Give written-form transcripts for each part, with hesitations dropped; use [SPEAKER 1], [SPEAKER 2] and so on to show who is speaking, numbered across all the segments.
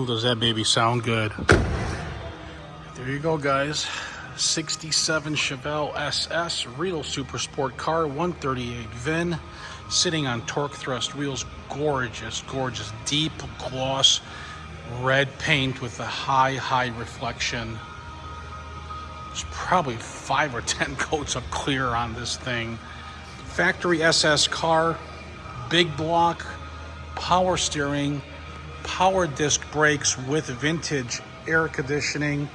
[SPEAKER 1] does that baby sound good. There you go, guys. 67 Chevelle SS, real super sport car, 138 VIN, sitting on torque thrust wheels. Gorgeous, gorgeous, deep gloss red paint with a high reflection. There's probably 5 or 10 coats of clear on this thing. Factory SS car, big block, power steering, power disc brakes with vintage air conditioning,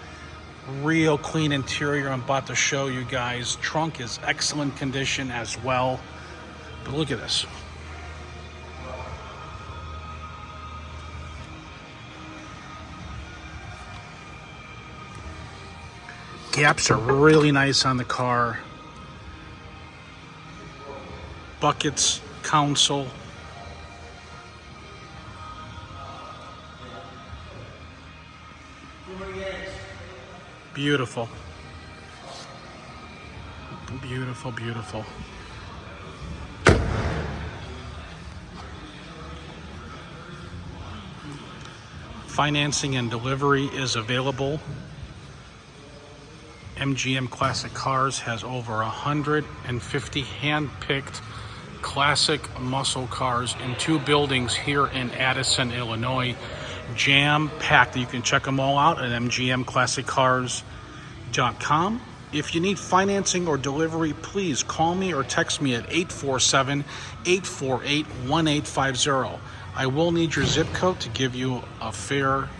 [SPEAKER 1] real clean interior. I'm about to show you guys. Trunk is excellent condition as well. But look at this. Gaps are really nice on the car. Buckets, console. Beautiful. Beautiful, beautiful. Financing and delivery is available. MGM Classic Cars has over 150 hand-picked classic muscle cars in 2 buildings here in Addison, Illinois. Jam-packed. You can check them all out at mgmclassiccars.com. If you need financing or delivery, please call me or text me at 847-848-1850. I will need your zip code to give you a fair,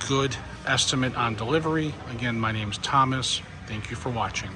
[SPEAKER 1] good estimate on delivery. Again, my name's Thomas. Thank you for watching.